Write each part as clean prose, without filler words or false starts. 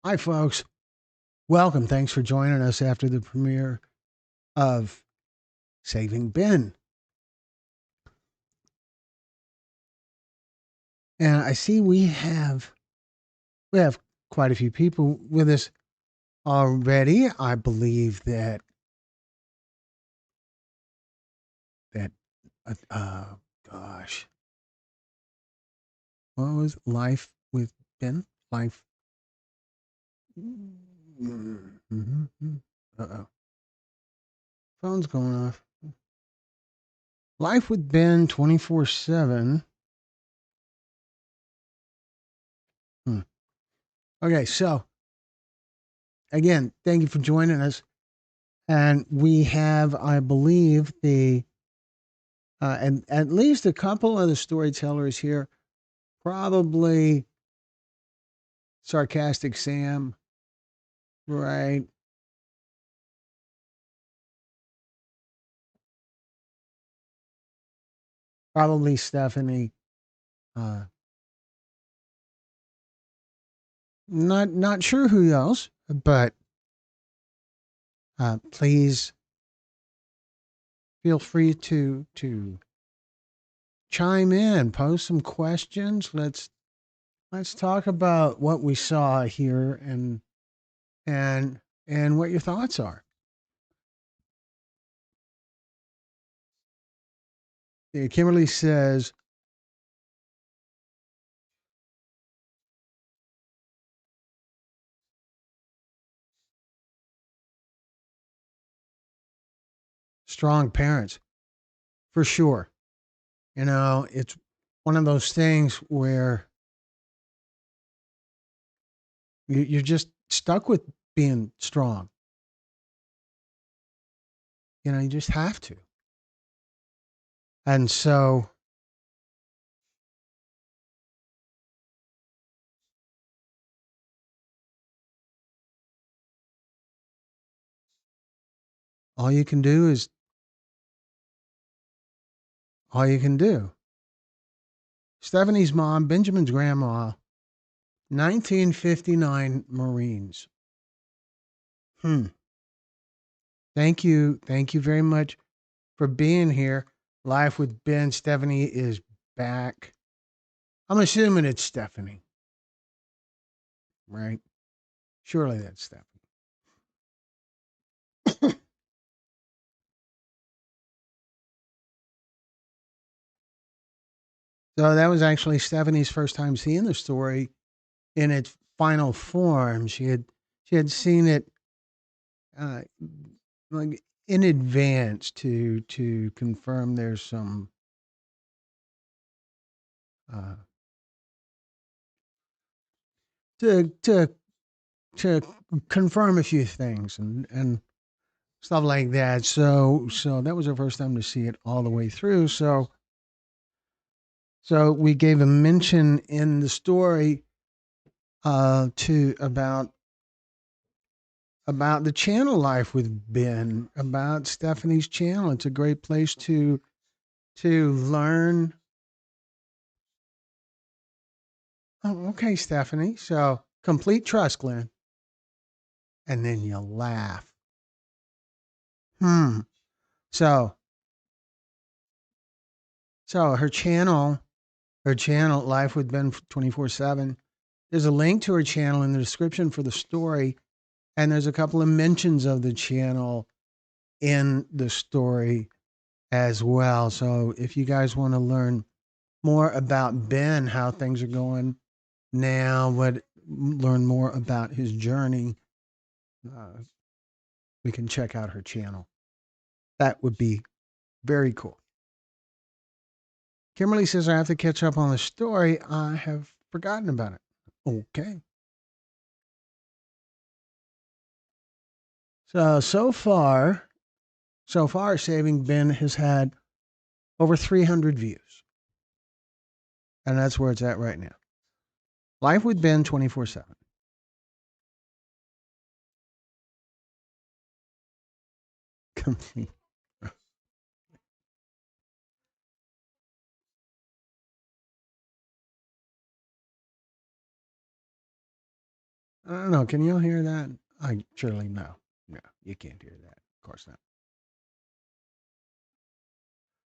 Hi, folks. Welcome. Thanks for joining us after the premiere of Saving Ben. And I see we have quite a few people with us already. I believe that gosh, what was Life with Ben? Life. Mm-hmm. Uh-oh. Phone's going off. Life with Ben 24/7. Hmm. Okay, so again, thank you for joining us. And we have, I believe, and at least a couple of the storytellers here, probably Sarcastic Sam, right? Probably Stephanie. Uh, not sure who else, but please feel free to chime in, pose some questions. Let's talk about what we saw here and and what your thoughts are. Kimberly says strong parents for sure. It's one of those things where you're just stuck with being strong. You just have to. And so all you can do is all you can do. Stephanie's mom, Benjamin's grandma, 1959 Marines. Hmm. Thank you. Thank you very much for being here. Life with Ben. Stephanie is back. I'm assuming it's Stephanie, right? Surely that's Stephanie. So that was actually Stephanie's first time seeing the story in its final form. She had seen it uh, like in advance to confirm there's some uh, to to confirm a few things and stuff like that. So that was her first time to see it all the way through. So we gave a mention in the story to about the channel life with Ben, about Stephanie's channel. It's a great place to learn. Oh, okay, Stephanie. So complete trust, Glenn. And then you laugh. Hmm. So so her channel, Life with Ben 24/7. There's a link to her channel in the description for the story, and there's a couple of mentions of the channel in the story as well. So if you guys want to learn more about Ben, how things are going now, learn more about his journey, uh, we can check out her channel. That would be very cool. Kimberly says I have to catch up on the story. I have forgotten about it. Okay. So far, Saving Ben has had over 300 views, and that's where it's at right now. Life with Ben 24/7. Complete. I don't know. Can you all hear that? I surely no. No, you can't hear that. Of course not.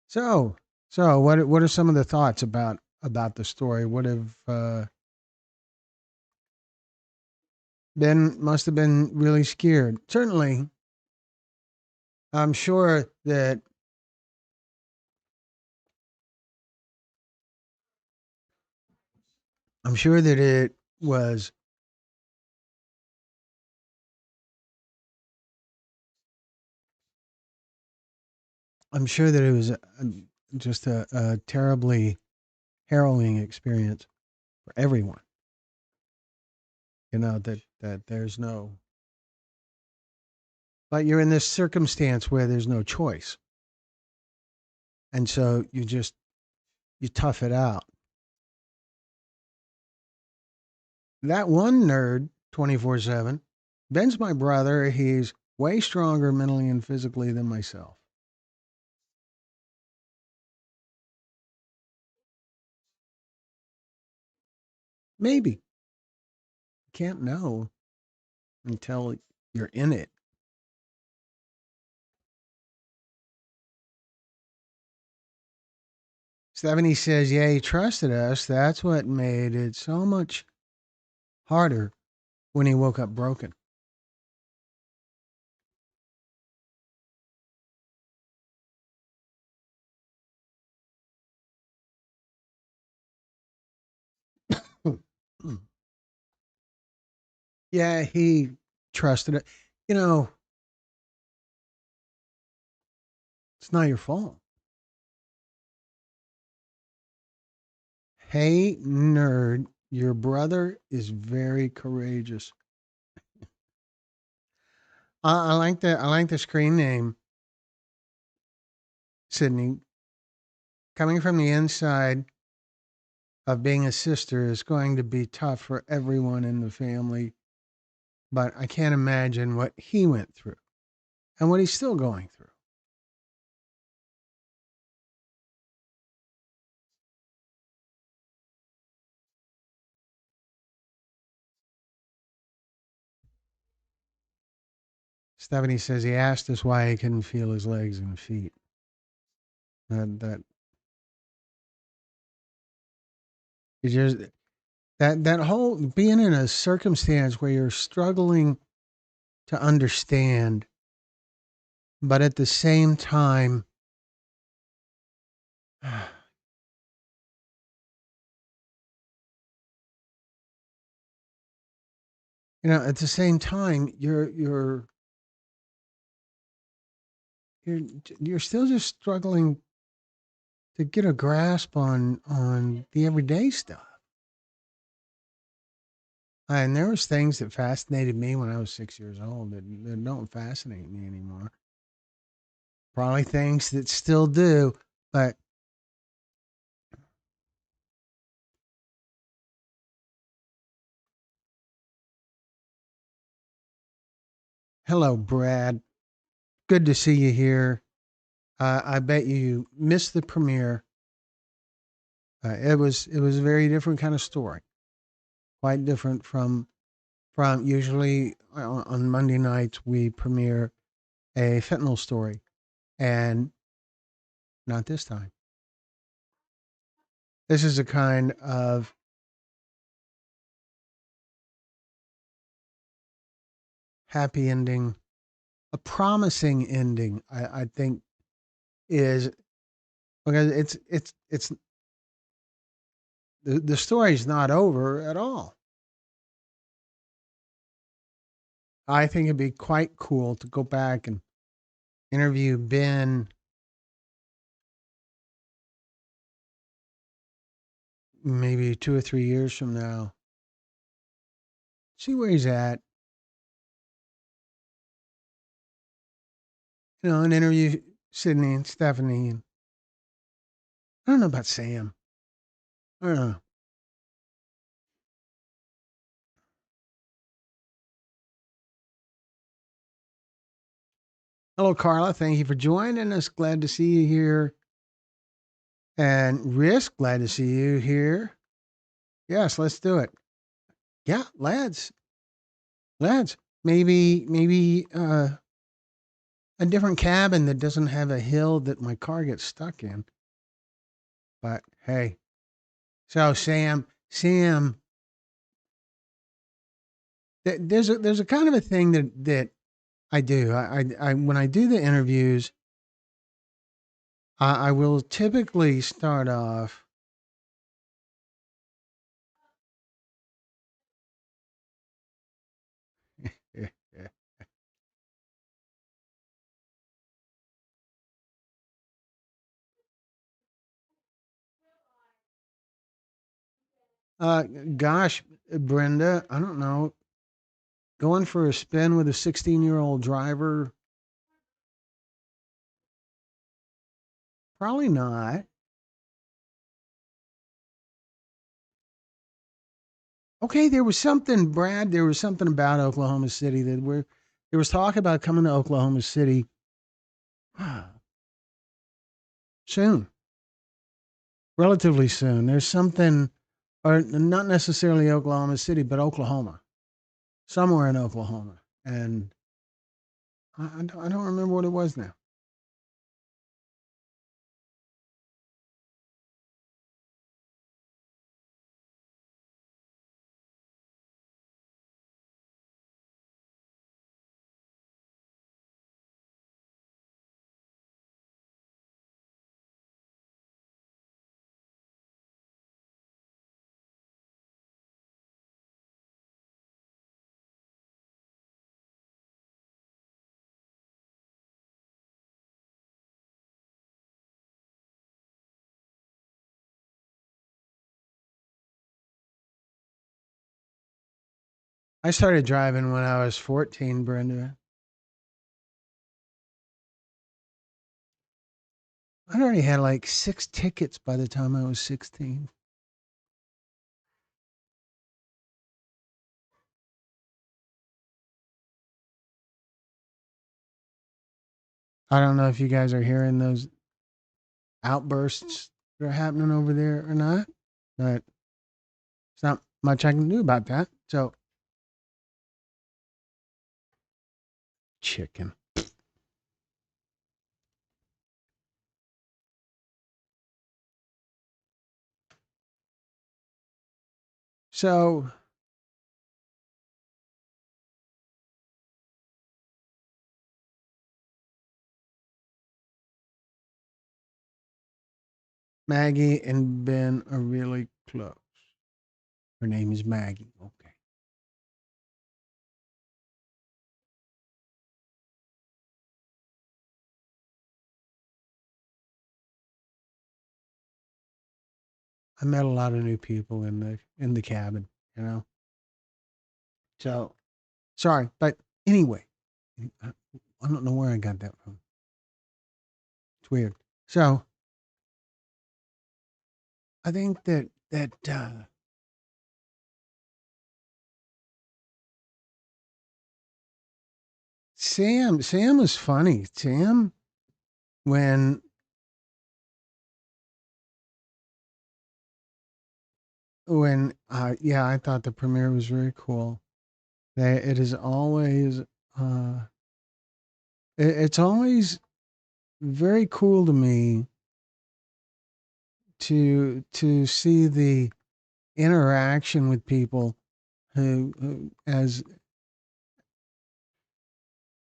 So, so what are some of the thoughts about the story? What have Ben must have been really scared. Certainly, I'm sure that I'm sure that it was. I'm sure that it was just a terribly harrowing experience for everyone. You know that there's no, but you're in this circumstance where there's no choice, and so you tough it out. That one nerd, 24/7. Ben's my brother. He's way stronger mentally and physically than myself. Maybe. Can't know until you're in it. Stephanie says, yeah, he trusted us. That's what made it so much harder when he woke up broken. Yeah, he trusted it. You know, it's not your fault. Hey, nerd, your brother is very courageous. I like the screen name, Sydney. Coming from the inside of being a sister is going to be tough for everyone in the family, but I can't imagine what he went through and what he's still going through. Stephanie says he asked us why he couldn't feel his legs and feet. That you just that whole being in a circumstance where you're struggling to understand, but at the same time, at the same time, you're you're still just struggling to get a grasp on the everyday stuff. And there was things that fascinated me when I was 6 years old that don't fascinate me anymore. Probably things that still do, but hello, Brad. Good to see you here. I bet you missed the premiere. It was a very different kind of story, quite different from usually on Monday nights we premiere a fentanyl story, and not this time. This is a kind of happy ending, a promising ending. I think is because it's the story's not over at all. I think it'd be quite cool to go back and interview Ben maybe 2 or 3 years from now. See where he's at. And interview Sydney and Stephanie. And I don't know about Sam. I don't know. Hello, Carla. Thank you for joining us. Glad to see you here. And Risk, glad to see you here. Yes, let's do it. Yeah, lads. That's maybe a different cabin that doesn't have a hill that my car gets stuck in. But hey, so Sam, there's a kind of a thing that I do. I when I do the interviews, I will typically start off. Uh, Gosh, Brenda, I don't know. Going for a spin with a 16-year-old driver? Probably not. Okay, there was something, Brad. There was something about Oklahoma City that there was talk about coming to Oklahoma City soon, relatively soon. There's something, or not necessarily Oklahoma City, but Oklahoma, somewhere in Oklahoma, and I don't remember what it was now. I started driving when I was 14, Brenda. I already had like 6 tickets by the time I was 16. I don't know if you guys are hearing those outbursts that are happening over there or not, but it's not much I can do about that. So, chicken. So, Maggie and Ben are really close. Her name is Maggie. Okay. I met a lot of new people in the cabin, you know. So, sorry, but anyway, I don't know where I got that from. It's weird. So, I think that Sam was funny. Sam, when yeah, I thought the premiere was very cool. It is always it's always very cool to me to see the interaction with people who as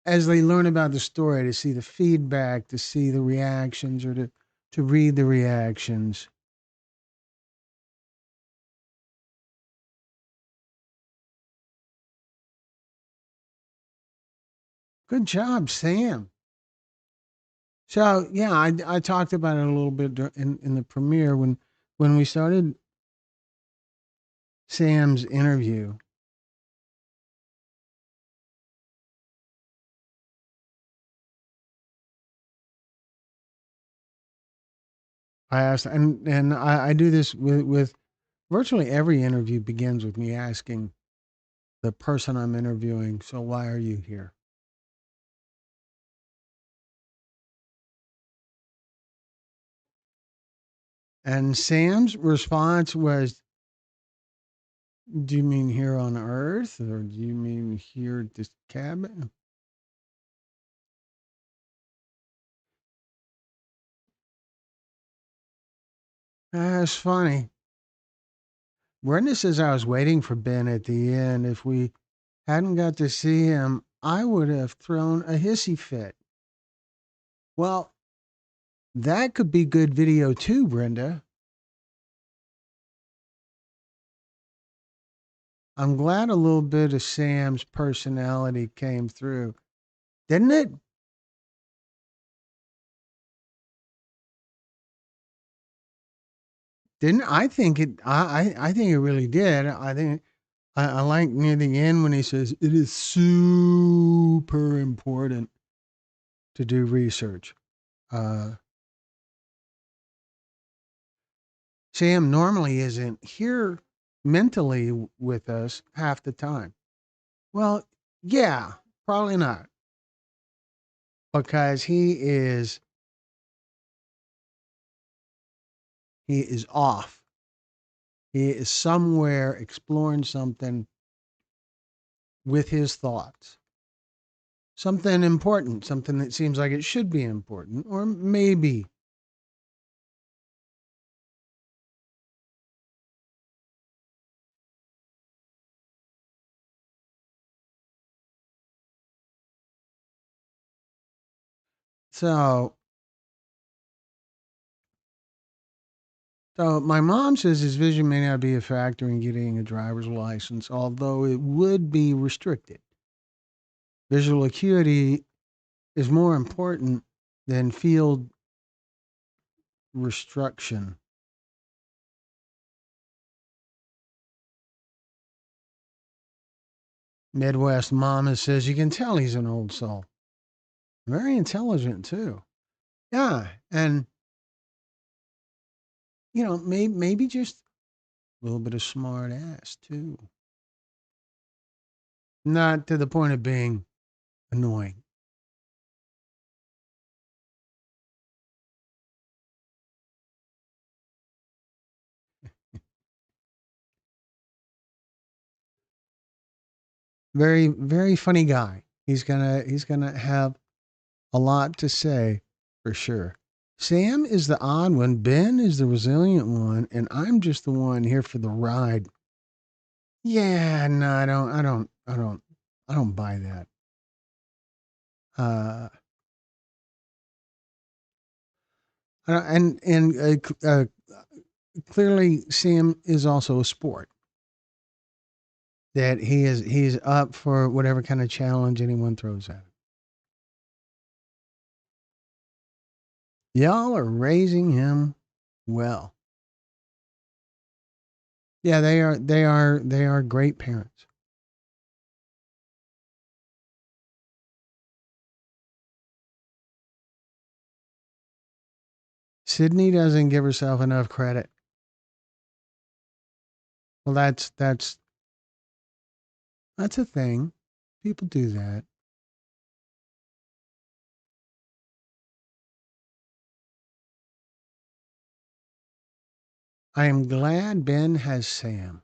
they learn about the story, to see the feedback, to see the reactions, or to read the reactions. Good job, Sam. So yeah, I talked about it a little bit in the premiere when we started Sam's interview. I asked, and I do this with virtually every interview begins with me asking the person I'm interviewing, so why are you here? And Sam's response was, Do you mean here on Earth, or do you mean here at this cabin? That's funny. Brenda says I was waiting for Ben at the end. If we hadn't got to see him, I would have thrown a hissy fit. Well, that could be good video too, Brenda. I'm glad a little bit of Sam's personality came through, didn't it? Didn't I think it? I think it really did. I think I like near the end when he says it is super important to do research. Uh, Sam normally isn't here mentally with us half the time. Well, yeah, probably not because he is off. He is somewhere exploring something with his thoughts. Something important, something that seems like it should be important, or maybe. So, so my mom says his vision may not be a factor in getting a driver's license, although it would be restricted. Visual acuity is more important than field restriction. Midwest Mama says you can tell he's an old soul. Very intelligent too. Yeah, and maybe just a little bit of smart ass too. Not to the point of being annoying. Very, very funny guy. He's gonna have a lot to say for sure. Sam is the odd one. Ben is the resilient one, and I'm just the one here for the ride. Yeah, no, I don't buy that. Uh, and clearly, Sam is also a sport. That he's up for whatever kind of challenge anyone throws at him. Y'all are raising him well. Yeah, they are great parents. Sydney doesn't give herself enough credit. Well, that's a thing. People do that. I am glad Ben has Sam.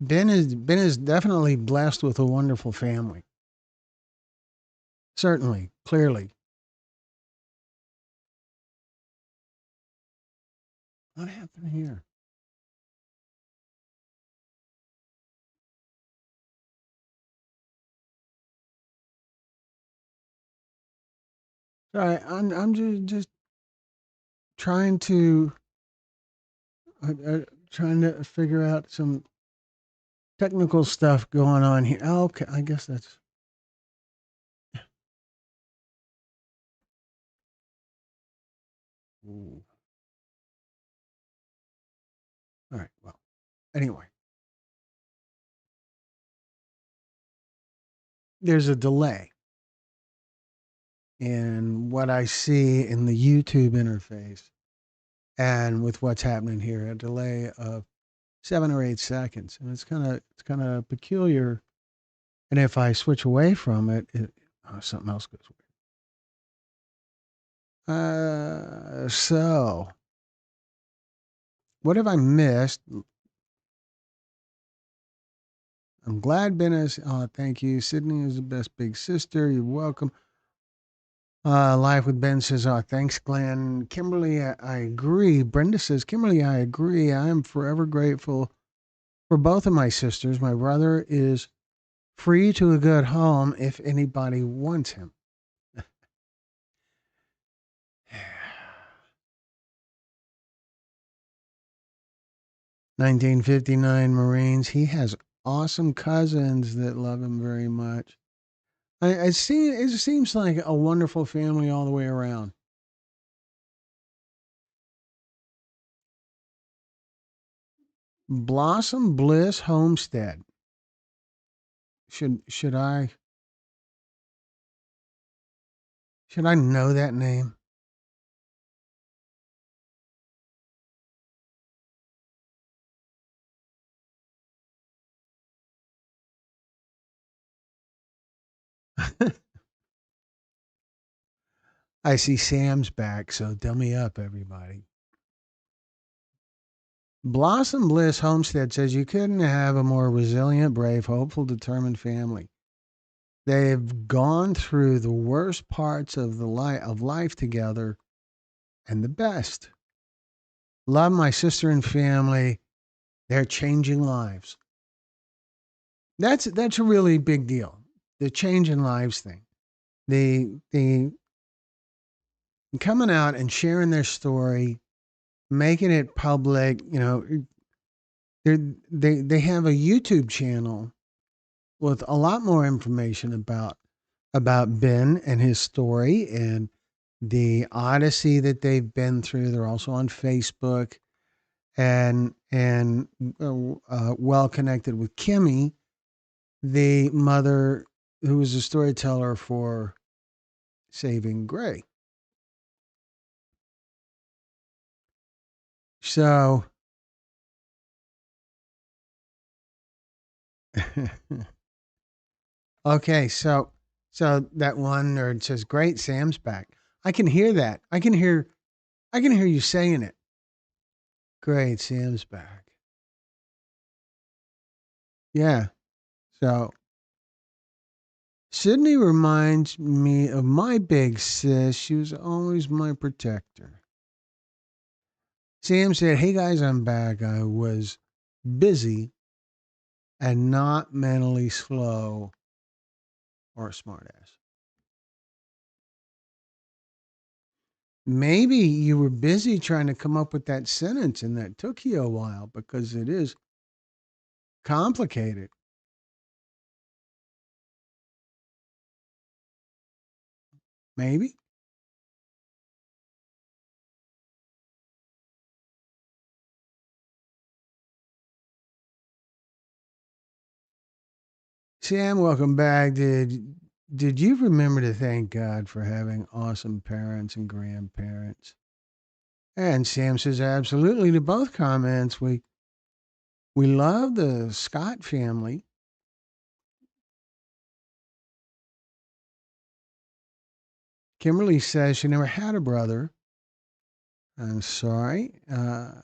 Ben is definitely blessed with a wonderful family. Certainly, clearly. What happened here? Sorry, I'm just trying to trying to figure out some technical stuff going on here. Oh, okay, I guess that's. Ooh. All right. Well, anyway, there's a delay in what I see in the YouTube interface and with what's happening here. A delay of 7 or 8 seconds, and it's kind of peculiar. And if I switch away from it, something else goes weird. So What have I missed? I'm glad Ben is. Thank you. Sydney is the best big sister. You're welcome. Live with Ben says, thanks, Glenn. Kimberly, I agree. Brenda says, Kimberly, I agree. I am forever grateful for both of my sisters. My brother is free to a good home if anybody wants him. 1959 Marines. He has awesome cousins that love him very much. I see. It seems like a wonderful family all the way around. Blossom Bliss Homestead. Should I know that name? I see Sam's back, so dummy up, everybody. Blossom Bliss Homestead says you couldn't have a more resilient, brave, hopeful, determined family. They've gone through the worst parts of life together and the best. Love my sister and family. They're changing lives. That's a really big deal. The changing lives thing. The coming out and sharing their story, making it public. They have a YouTube channel with a lot more information about Ben and his story and the odyssey that they've been through. They're also on Facebook and well connected with Kimmy, the mother who was a storyteller for Saving Gray. So, okay, so that one nerd says, "Great, Sam's back." I can hear that. I can hear you saying it. Great, Sam's back. Yeah. So Sydney reminds me of my big sis. She was always my protector. Sam said, "Hey guys, I'm back. I was busy and not mentally slow or a smartass." Maybe you were busy trying to come up with that sentence and that took you a while because it is complicated. Maybe. Sam, welcome back. Did you remember to thank God for having awesome parents and grandparents? And Sam says absolutely to both comments. We love the Scott family. Kimberly says she never had a brother. I'm sorry. That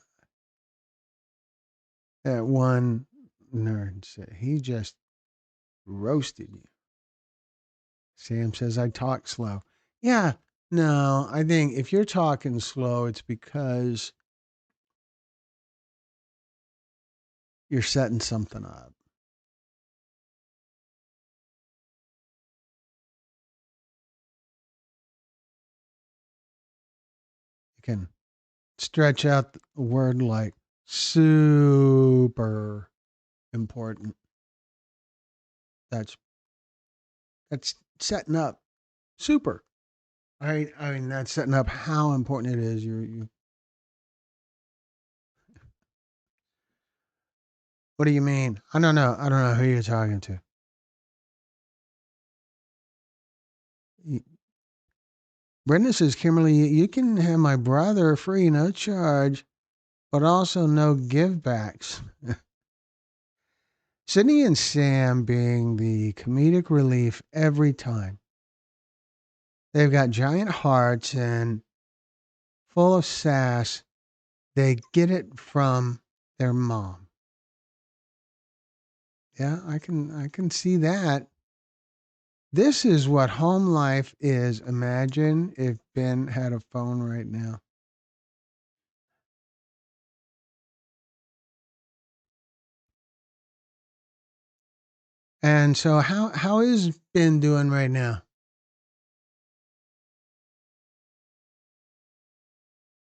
one nerd said he just roasted you. Sam says I talk slow. Yeah, no, I think if you're talking slow, it's because you're setting something up. You can stretch out a word like super important. That's that's setting up super. I mean that's setting up how important it is. You What do you mean? I don't know. I don't know who you're talking to. Y- Brenda says, Kimberly, you can have my brother free, no charge, but also no givebacks. Sydney and Sam being the comedic relief every time. They've got giant hearts and full of sass They get it from their mom. Yeah, I can see that. This is what home life is. Imagine if Ben had a phone right now. And so how is Ben doing right now?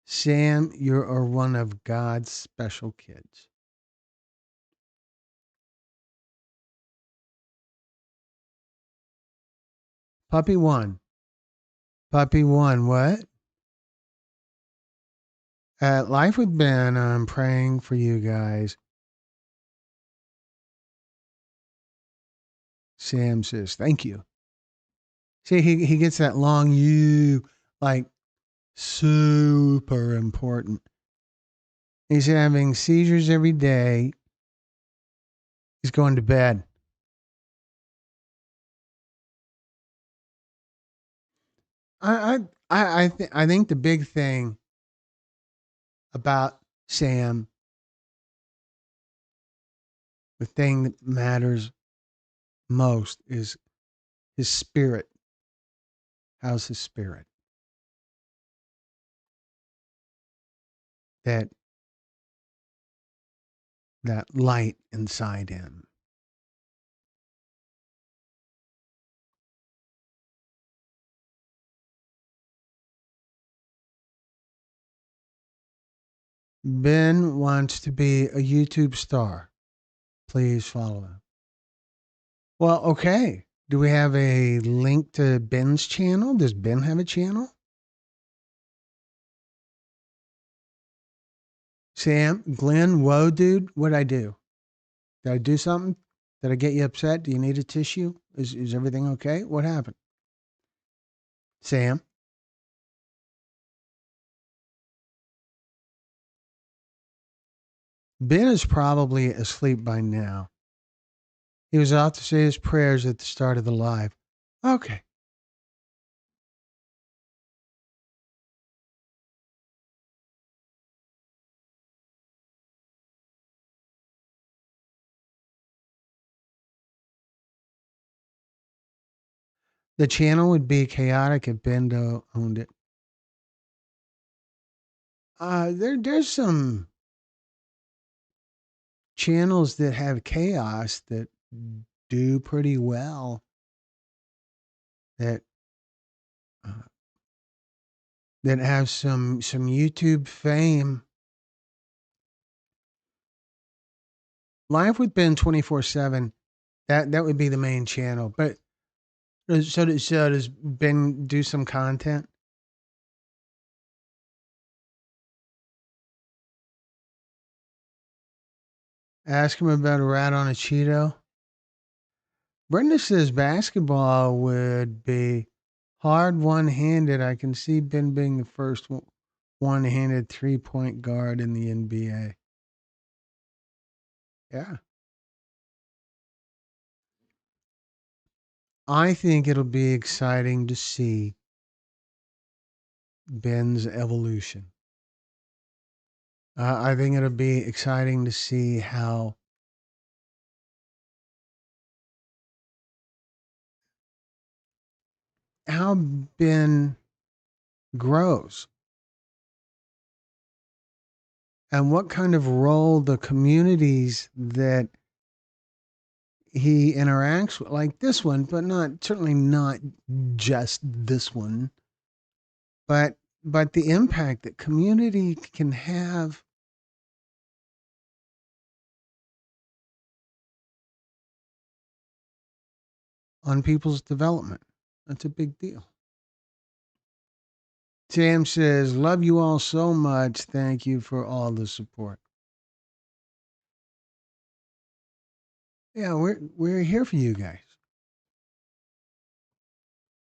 Sam, you are one of God's special kids. Puppy one. Puppy one, what? At Life with Ben, I'm praying for you guys. Sam says, thank you. See, he gets that long you, like super important. He's having seizures every day. He's going to bed. I I think the big thing about Sam, the thing that matters most is his spirit. How's his spirit? That that light inside him. Ben wants to be a YouTube star. Please follow him. Well, okay. Do we have a link to Ben's channel? Does Ben have a channel? Sam, Glenn, whoa, dude, what'd I do? Did I do something? Did I get you upset? Do you need a tissue? Is everything okay? What happened? Sam? Ben is probably asleep by now. He was out to say his prayers at the start of the live. Okay. The channel would be chaotic if Bendo owned it. There's some channels that have chaos that do pretty well. That uh, that have some YouTube fame. Live with Ben 24/7. That would be the main channel. But so does Ben do some content? Ask him about a rat on a Cheeto. Brenda says basketball would be hard one-handed. I can see Ben being the first one-handed three-point guard in the NBA. Yeah. I think it'll be exciting to see Ben's evolution. I think it'll be exciting to see how Ben grows and what kind of role the communities that he interacts with, like this one, but not certainly not just this one, but the impact that community can have on people's development. That's a big deal. Sam says, "Love you all so much. Thank you for all the support." Yeah, we're here for you guys.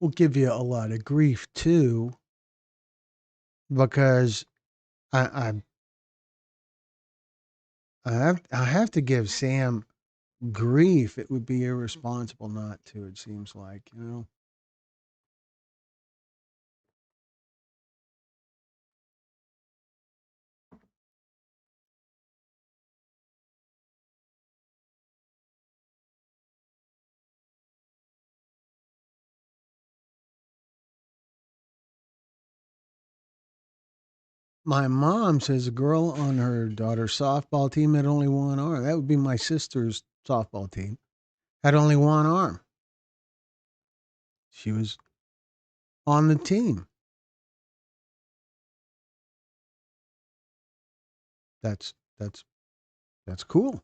We'll give you a lot of grief too, because I I have to give Sam grief. It would be irresponsible not to. It seems like, you know. My mom says a girl on her daughter's softball team had only one arm. That would be my sister's softball team. Had only one arm. She was on the team. That's that's that's cool.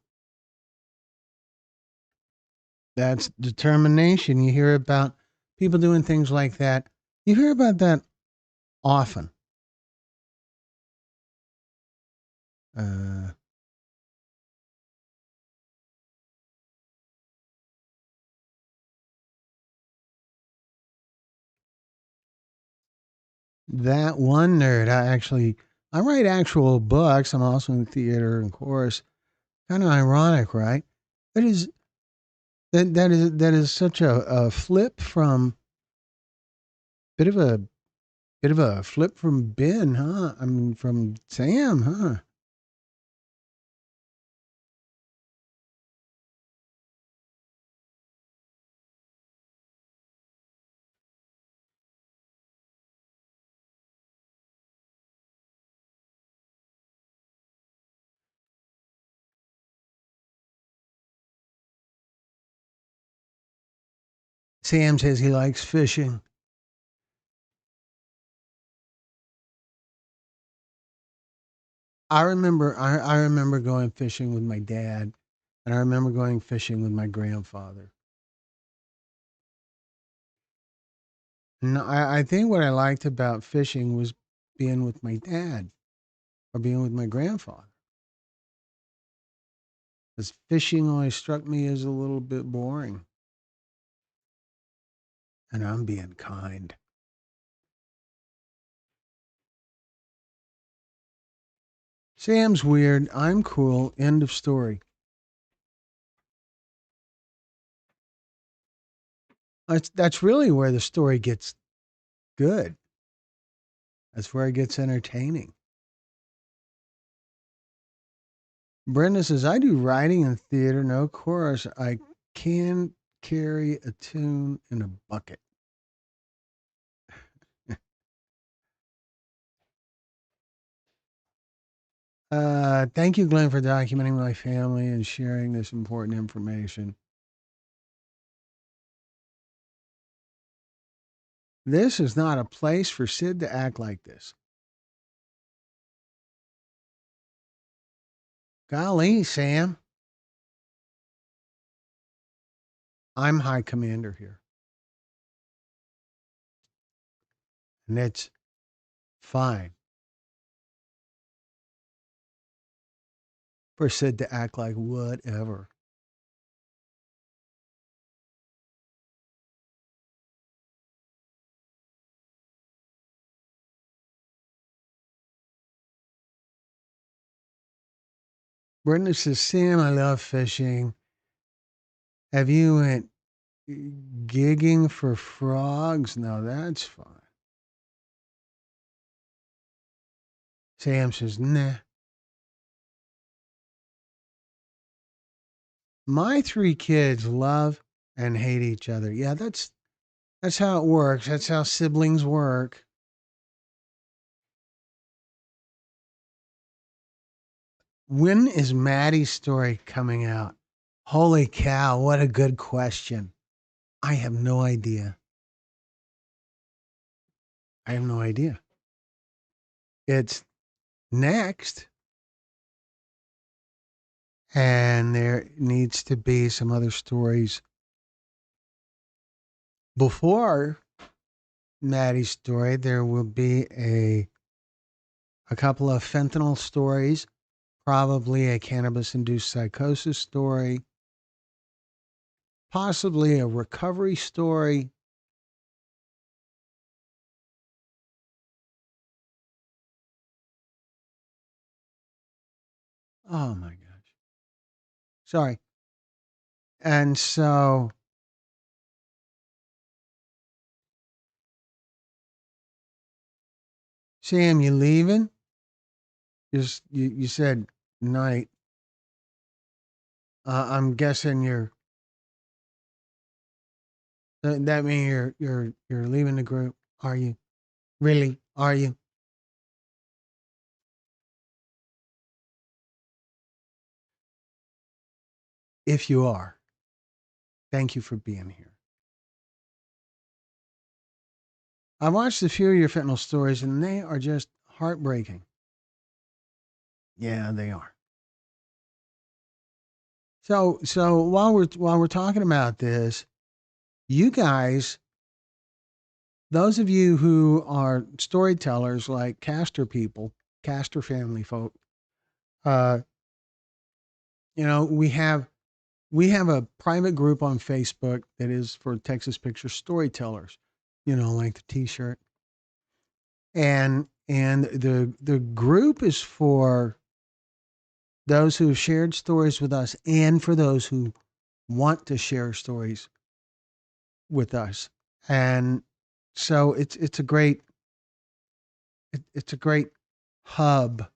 That's determination. You hear about people doing things like that. You hear about that often. Uh, that one nerd, I write actual books. I'm also in theater and chorus. Kind of ironic, right? That is that is such a flip from bit of a bit of a flip from Ben, huh? I mean, from Sam, huh? Sam says he likes fishing. I remember going fishing with my dad, and I remember going fishing with my grandfather. No, I think what I liked about fishing was being with my dad or being with my grandfather. Because fishing always struck me as a little bit boring. And I'm being kind. Sam's weird. I'm cool. End of story. That's really where the story gets good. That's where it gets entertaining. Brenda says, I do writing and theater, no chorus. I can carry a tune in a bucket. Thank you, Glenn, for documenting my family and sharing this important information. This is not a place for Sid to act like this. Golly, Sam, I'm High Commander here. And it's fine for Sid to act like whatever. Brenda says, Sam, I love fishing. Have you went gigging for frogs? No, that's fine. Sam says, nah. My three kids love and hate each other. Yeah, that's how it works. That's how siblings work. When is Maddie's story coming out? Holy cow, what a good question. I have no idea. I have no idea. It's next, and there needs to be some other stories before Maddie's story. There will be a couple of fentanyl stories, probably a cannabis induced psychosis story, possibly a recovery story. Oh my gosh. Sorry. And so, Sam, you leaving? You said night. I'm guessing that means you're leaving the group. Are you really? Are you? if you are, thank you for being here. I watched a few of your fentanyl stories, and they are just heartbreaking. Yeah, they are. So while we're talking about this, you guys, those of you who are storytellers like Castor people, Castor family folk, uh, we have a private group on Facebook that is for Texas Picture Storytellers, like the T-shirt, and the group is for those who have shared stories with us, and for those who want to share stories with us. And so it's a great hub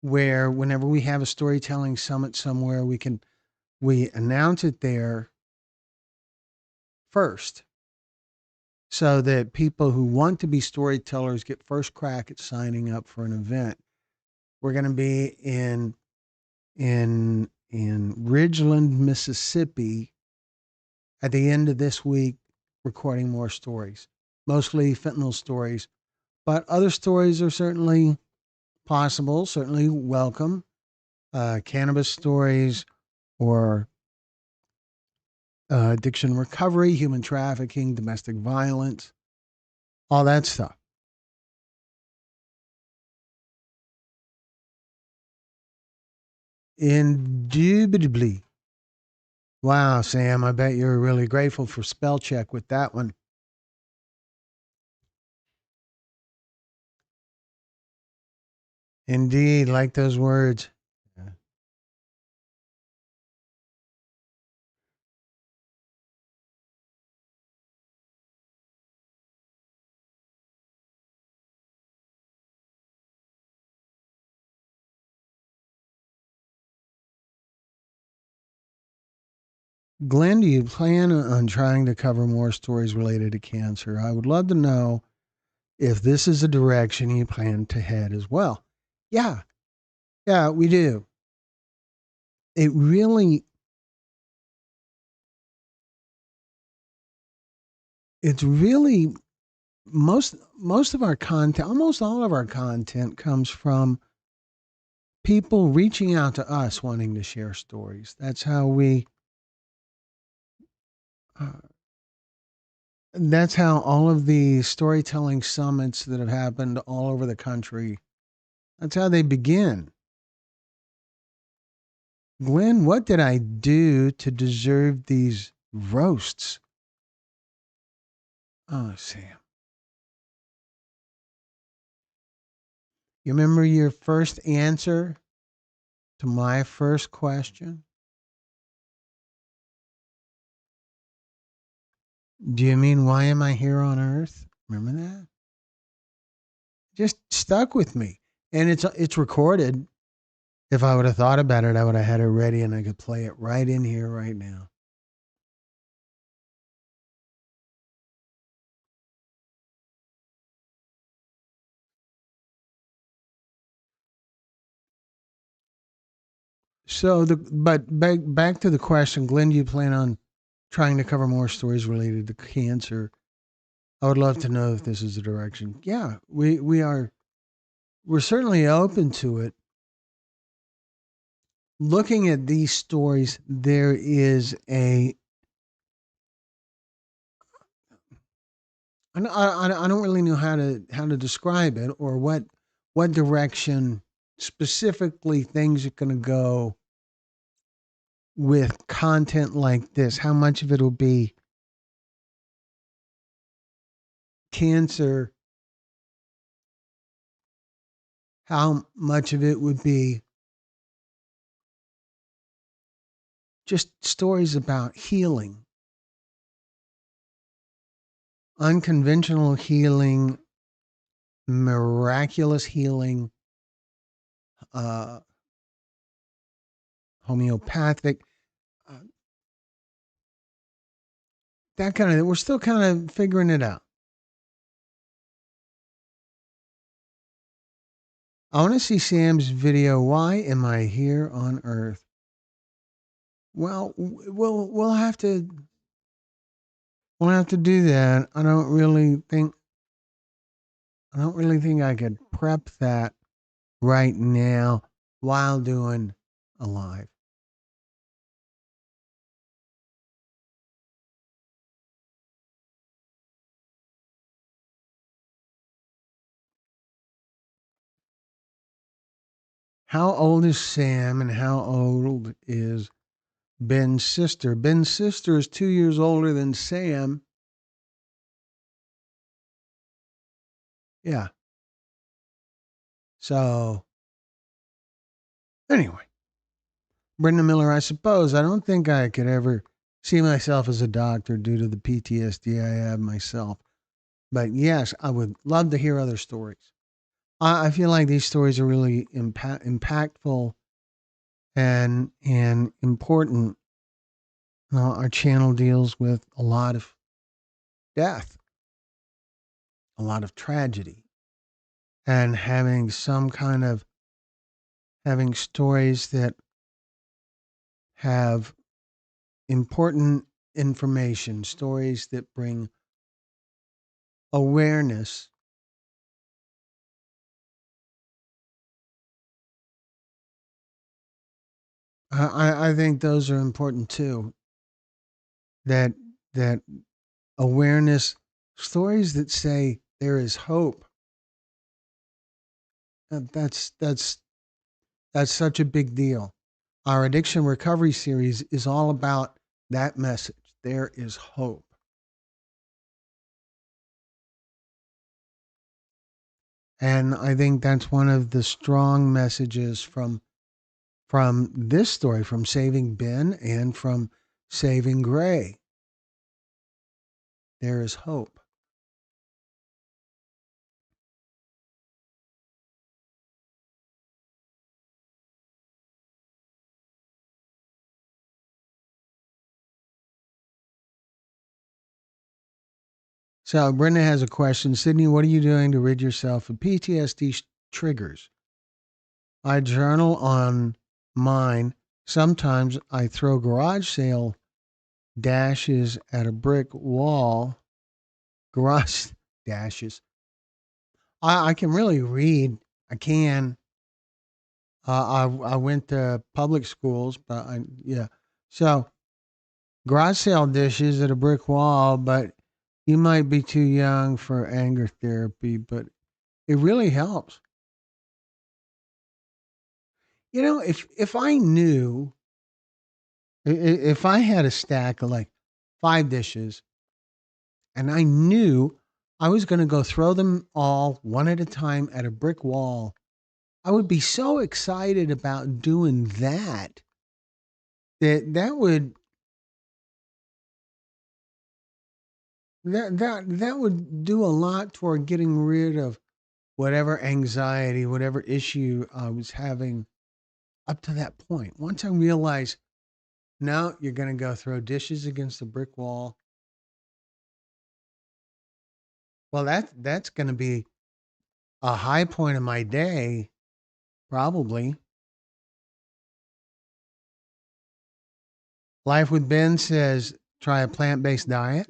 where whenever we have a storytelling summit somewhere, we announce it there first, so that people who want to be storytellers get first crack at signing up for an event. We're going to be in Ridgeland, Mississippi at the end of this week, recording more stories, mostly fentanyl stories, but other stories are certainly possible, certainly welcome. Cannabis stories, or addiction recovery, human trafficking, domestic violence, all that stuff. Indubitably. Wow, Sam, I bet you're really grateful for spell check with that one. Indeed, like those words. Yeah. Glenn, do you plan on trying to cover more stories related to cancer? I would love to know if this is a direction you plan to head as well. Yeah, yeah, we do. It really, it's really most of our content, almost all of our content comes from people reaching out to us wanting to share stories. Uh, that's how all of the storytelling summits that have happened all over the country, that's how they begin. Glenn, what did I do to deserve these roasts? Oh, Sam. You remember your first answer to my first question? Do you mean, why am I here on earth? Remember that? Just stuck with me. And it's recorded. If I would have thought about it, I would have had it ready and I could play it right in here right now. So back to the question, Glenn, do you plan on trying to cover more stories related to cancer? I would love to know if this is the direction. Yeah, we're certainly open to it. Looking at these stories, there is I don't really know how to describe it, or what direction specifically things are going to go with content like this. How much of it will be cancer? How much of it would be just stories about healing, unconventional healing, miraculous healing, uh, homeopathic, uh, that kind of. We're still kind of figuring it out. I want to see Sam's video. Why am I here on Earth? Well, we'll have to do that. I don't really think I could prep that right now while doing a live. How old is Sam and how old is Ben's sister? Ben's sister is 2 years older than Sam. Yeah. So, anyway, Brenda Miller, I suppose I don't think I could ever see myself as a doctor due to the PTSD I have myself. But yes, I would love to hear other stories. I feel like these stories are really impactful and important. Our channel deals with a lot of death, a lot of tragedy, and having stories that have important information, stories that bring awareness. I think those are important too. That that awareness, stories that say there is hope. That's such a big deal. Our addiction recovery series is all about that message. There is hope. And I think that's one of the strong messages from this story, from saving Ben and from saving Gray. There is hope. So Brenda has a question. Sydney, what are you doing to rid yourself of PTSD triggers? I journal on mine. Sometimes I throw garage sale dashes at a brick wall. Garage dashes. I can really read. I can. I went to public schools, but yeah. So garage sale dishes at a brick wall, but you might be too young for anger therapy, but it really helps. If I knew, if I had a stack of like 5 dishes and I knew I was going to go throw them all one at a time at a brick wall, I would be so excited about doing that that that would do a lot toward getting rid of whatever anxiety, whatever issue I was having up to that point. Once I realized, now you're going to go throw dishes against a brick wall. Well, that's going to be a high point of my day, probably. Life with Ben says try a plant based diet.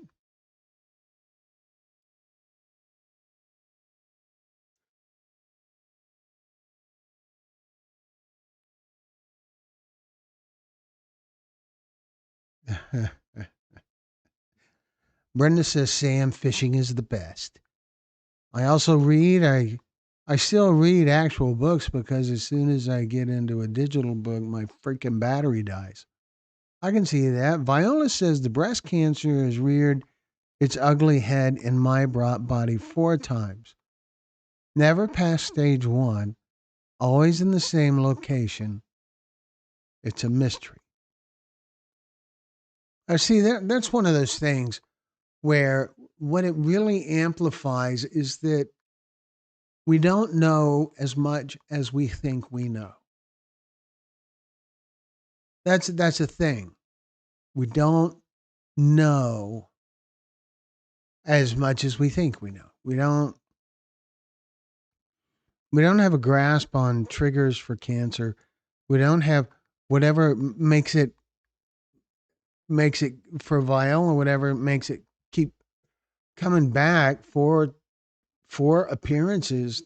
Brenda says Sam fishing is the best. I also read. I still read actual books because as soon as I get into a digital book, my freaking battery dies. I can see that. Viola says the breast cancer has reared its ugly head in my body 4 times. Never past stage 1. Always in the same location. It's a mystery. I see that's one of those things where what it really amplifies is that we don't know as much as we think we know. That's a thing. We don't know as much as we think we know. We don't have a grasp on triggers for cancer. We don't have whatever makes it makes it for Viola, whatever makes it keep coming back for appearances.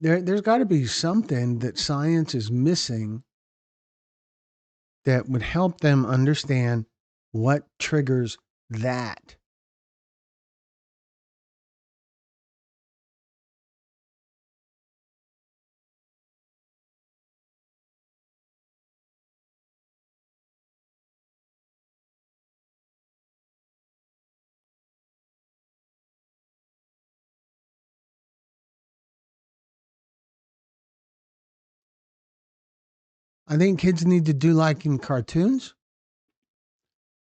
There's got to be something that science is missing that would help them understand what triggers that. I think kids need to do like in cartoons.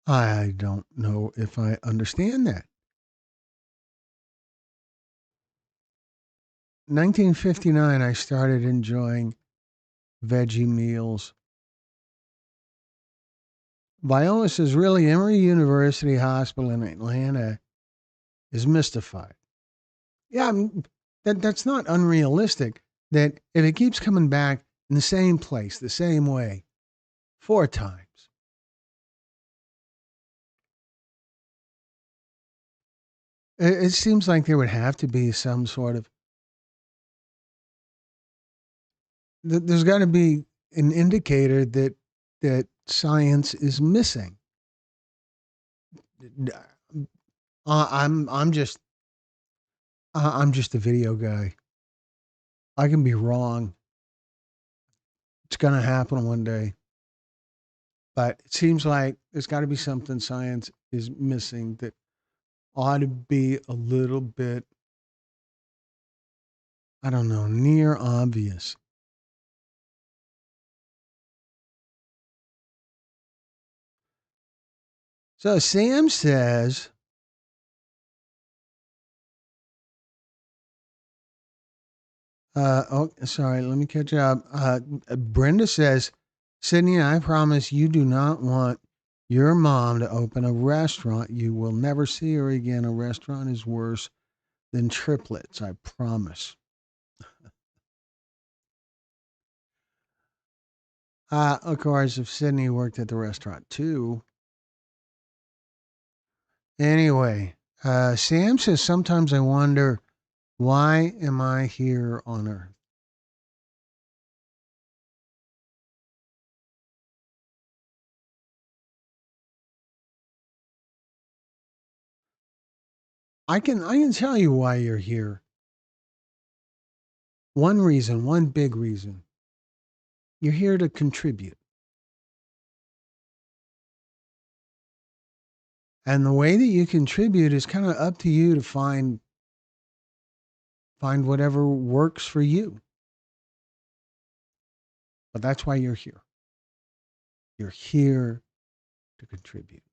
I don't know if I understand that. 1959, I started enjoying veggie meals. Viola says, really, Emory University Hospital in Atlanta is mystified. Yeah, that's not unrealistic. That if it keeps coming back in the same place, the same way, 4 times, it seems like there would have to be some sort of. There's got to be an indicator that science is missing. I'm just I'm just a video guy. I can be wrong. It's gonna happen one day. But it seems like there's got to be something science is missing that ought to be a little bit, I don't know, near obvious. So Sam says, oh, sorry, let me catch up. Brenda says, Sydney, I promise you do not want your mom to open a restaurant. You will never see her again. A restaurant is worse than triplets, I promise. Of course, if Sydney worked at the restaurant too. Anyway, Sam says, sometimes I wonder, why am I here on Earth? I can tell you why you're here. One reason, one big reason. You're here to contribute. And the way that you contribute is kind of up to you to find whatever works for you. But that's why you're here. You're here to contribute.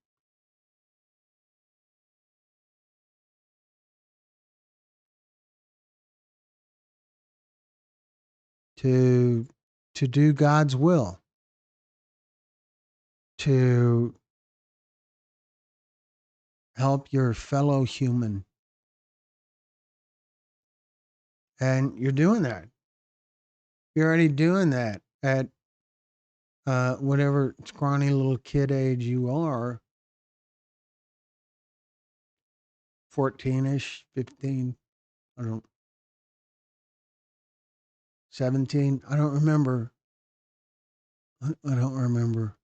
To to do God's will. To help your fellow human. And you're doing that. You're already doing that at whatever scrawny little kid age you are, 14ish, 15, I don't 17, I don't remember. I don't remember.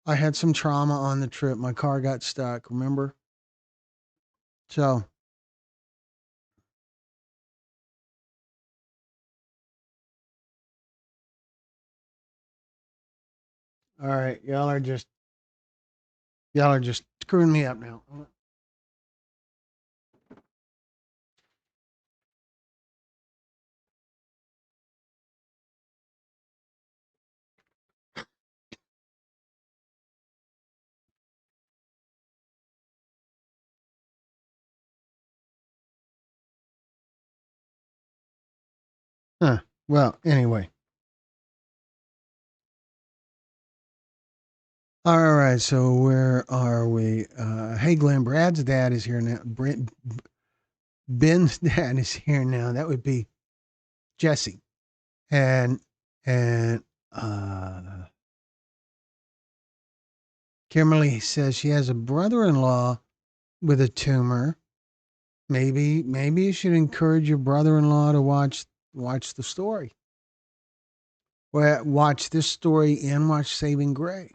I had some trauma on the trip. My car got stuck, remember? So, all right, y'all are just screwing me up now. Huh. Well, anyway. All right, so where are we? Hey, Glenn, Brad's dad is here now. Ben's dad is here now. That would be Jesse. And and Kimberly says she has a brother-in-law with a tumor. Maybe you should encourage your brother-in-law to watch the story. Well, watch this story and watch Saving Gray.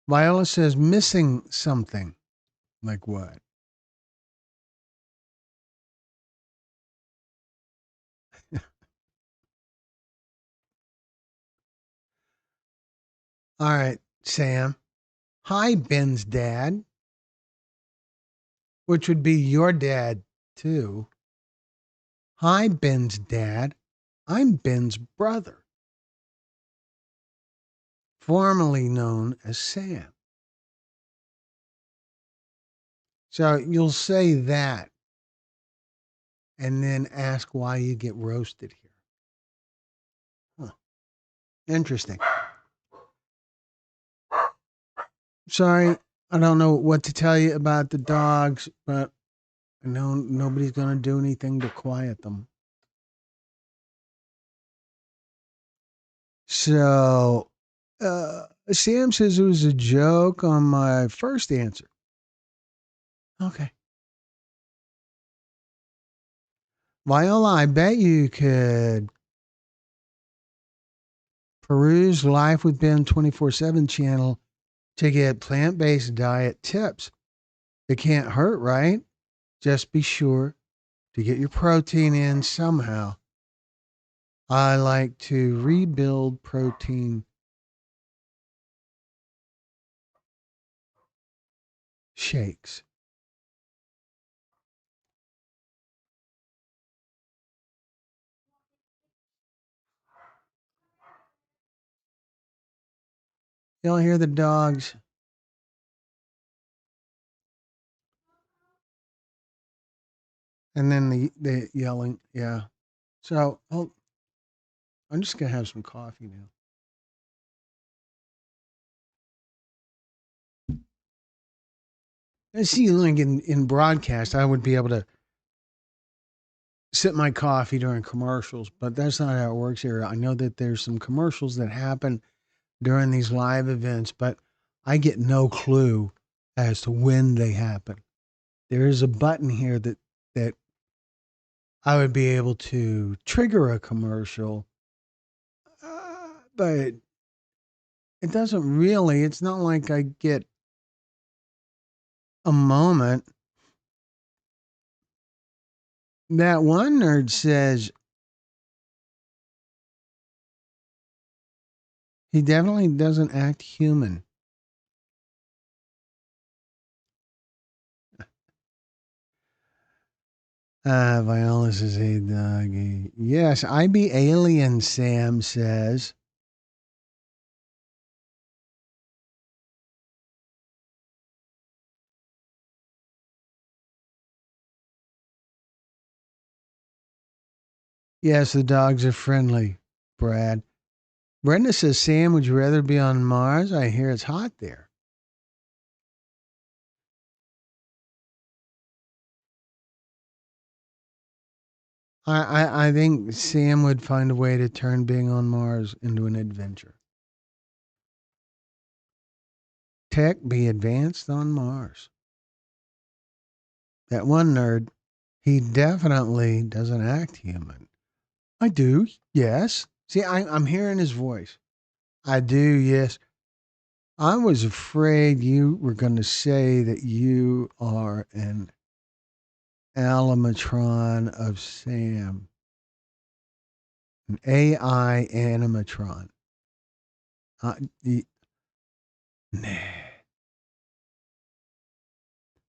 Viola says missing something. Like what? All right, Sam. Hi, Ben's dad, which would be your dad too. Hi, Ben's dad. I'm Ben's brother, formerly known as Sam. So you'll say that and then ask why you get roasted here. Huh. Interesting. Sorry, I don't know what to tell you about the dogs, but I know nobody's going to do anything to quiet them. So, Sam says it was a joke on my first answer. Okay. Viola, I bet you could peruse Life with Ben 24/7 channel to get plant-based diet tips. It can't hurt, right? Just be sure to get your protein in somehow. I like to rebuild protein shakes. You'll hear the dogs. And then the yelling. Yeah. So I'm just going to have some coffee now. I see, like in broadcast, I would be able to sip my coffee during commercials, but that's not how it works here. I know that there's some commercials that happen during these live events, but I get no clue as to when they happen. There is a button here that I would be able to trigger a commercial, but it doesn't really. It's not like I get a moment. That one nerd says he definitely doesn't act human. Viola says, hey, doggy. Yes, I be alien, Sam says. Yes, the dogs are friendly, Brad. Brenda says, Sam, would you rather be on Mars? I hear it's hot there. I think Sam would find a way to turn being on Mars into an adventure. Tech be advanced on Mars. That one nerd, he definitely doesn't act human. I do, yes. See, I'm hearing his voice. I do, yes. I was afraid you were going to say that you are an animatron of Sam, an AI animatron. The, nah.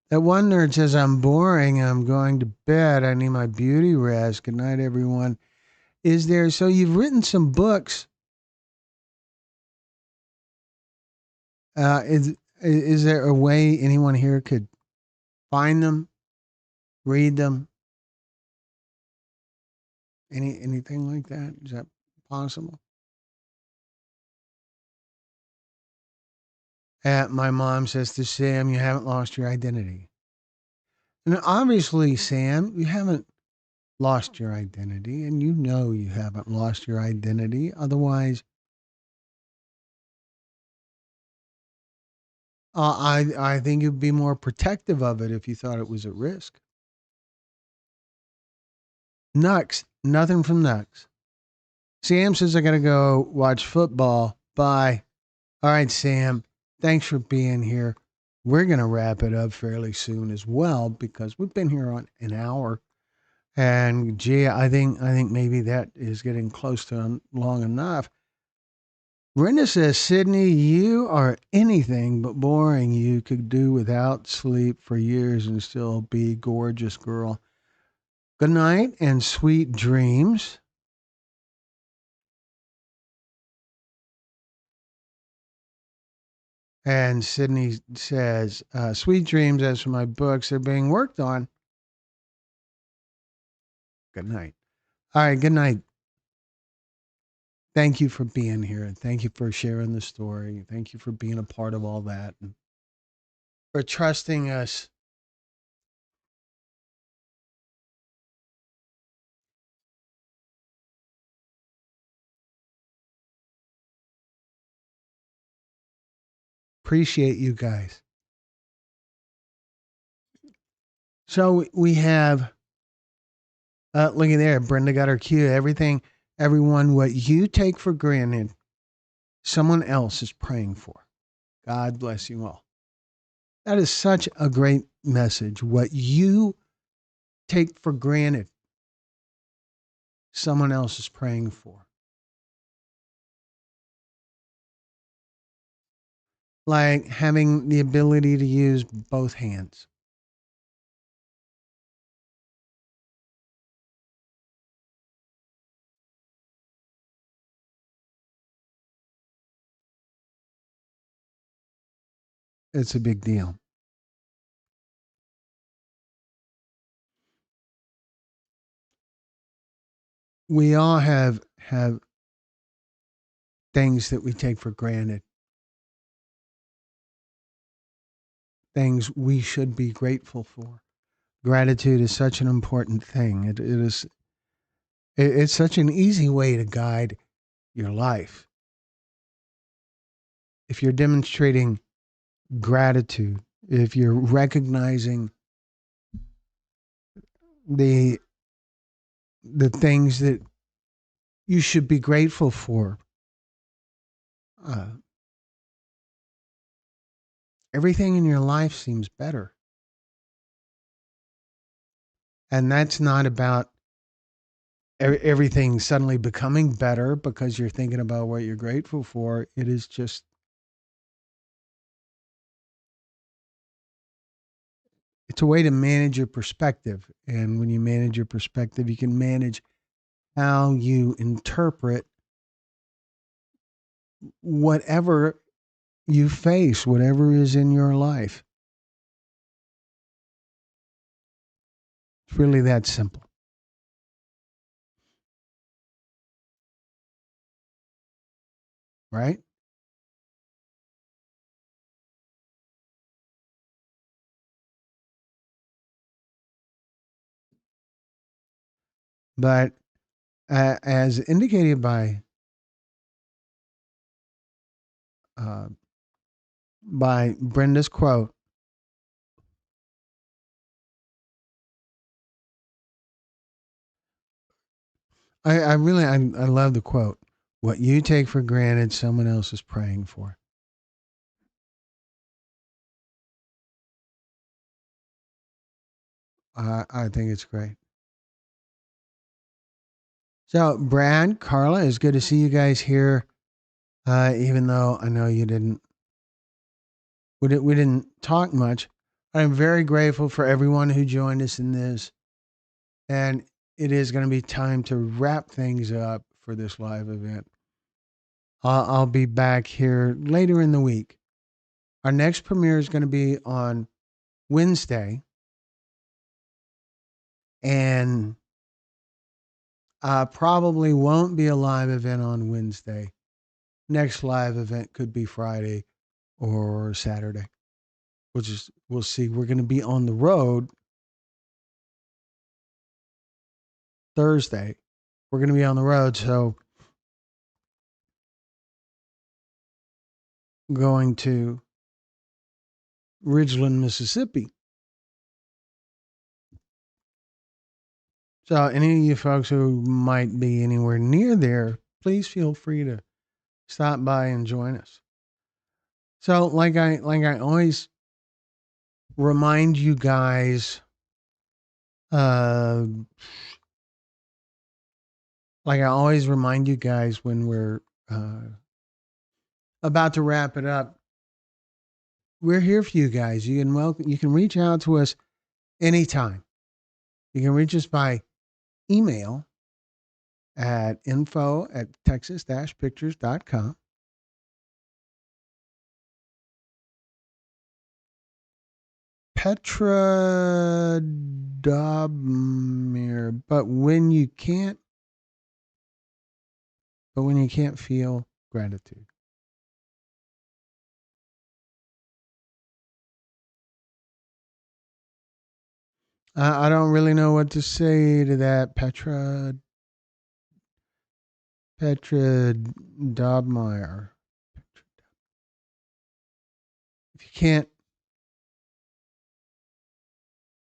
That one nerd says, I'm boring. I'm going to bed. I need my beauty rest. Good night, everyone. Is there, so you've written some books. Is there a way anyone here could find them, read them? Anything like that? Is that possible? My mom says to Sam, you haven't lost your identity. And obviously, Sam, you haven't lost your identity, and you know you haven't lost your identity. Otherwise, I think you'd be more protective of it if you thought it was at risk. Nux, nothing from Nux. Sam says I gotta go watch football. Bye. All right, Sam. Thanks for being here. We're gonna wrap it up fairly soon as well because we've been here on an hour. And gee, I think maybe that is getting close to long enough. Brenda says, Sydney, you are anything but boring. You could do without sleep for years and still be gorgeous, girl. Good night and sweet dreams. And Sydney says, sweet dreams. As for my books, they're being worked on. Good night. All right, good night. Thank you for being here. And thank you for sharing the story. Thank you for being a part of all that and for trusting us. Appreciate you guys. So we have, look at there. Brenda got her cue. Everything, everyone, what you take for granted, someone else is praying for. God bless you all. That is such a great message. What you take for granted, someone else is praying for. Like having the ability to use both hands. It's a big deal. We all have things that we take for granted, things we should be grateful for. Gratitude is such an important thing. It's such an easy way to guide your life. If you're demonstrating gratitude, if you're recognizing the the things that you should be grateful for, uh, everything in your life seems better. And that's not about everything suddenly becoming better because you're thinking about what you're grateful for. It is just, it's a way to manage your perspective. And when you manage your perspective, you can manage how you interpret whatever you face, whatever is in your life. It's really that simple, right? But as indicated uh, by Brenda's quote, I love the quote. What you take for granted, someone else is praying for. I think it's great. So, Brad, Carla, it's good to see you guys here. Even though I know you didn't, we didn't talk much. I'm very grateful for everyone who joined us in this, and it is going to be time to wrap things up for this live event. I'll be back here later in the week. Our next premiere is going to be on Wednesday, and probably won't be a live event on Wednesday. Next live event could be Friday or Saturday. We'll see. We're going to be on the road Thursday. We're going to be on the road, so going to Ridgeland, Mississippi. So any of you folks who might be anywhere near there, please feel free to stop by and join us. So like I always remind you guys, when we're about to wrap it up, we're here for you guys. You can reach out to us anytime. You can reach us by email at info@texas-pictures.com. Petra Dobmir, but when you can't feel gratitude. I don't really know what to say to that, Petra Dobmeyer. If you can't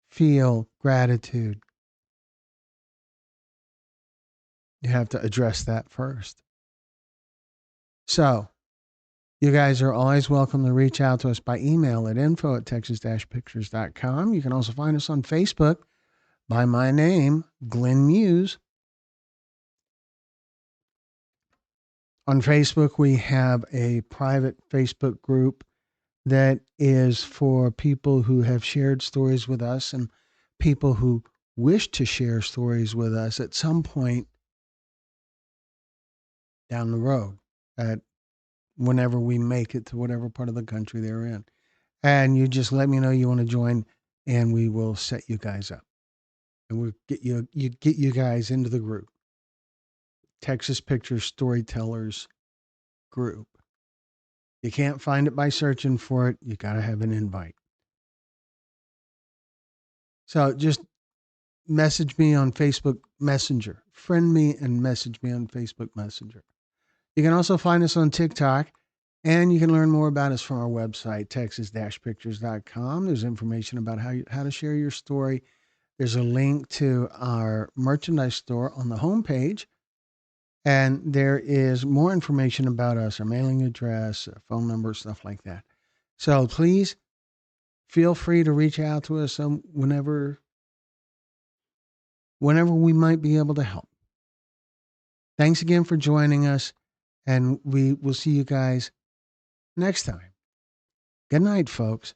feel gratitude, you have to address that first. So, you guys are always welcome to reach out to us by email at info@texas-pictures.com. You can also find us on Facebook by my name, Glenn Muse. On Facebook, we have a private Facebook group that is for people who have shared stories with us and people who wish to share stories with us at some point down the road, at whenever we make it to whatever part of the country they're in. And you just let me know you want to join, and we will set you guys up. And we'll get you guys into the group. Texas Pictures Storytellers group. You can't find it by searching for it. You got to have an invite. So just message me on Facebook Messenger. Friend me and message me on Facebook Messenger. You can also find us on TikTok, and you can learn more about us from our website, texas-pictures.com. There's information about how to share your story. There's a link to our merchandise store on the homepage, and there is more information about us, our mailing address, phone number, stuff like that. So please feel free to reach out to us whenever we might be able to help. Thanks again for joining us, and we will see you guys next time. Good night, folks.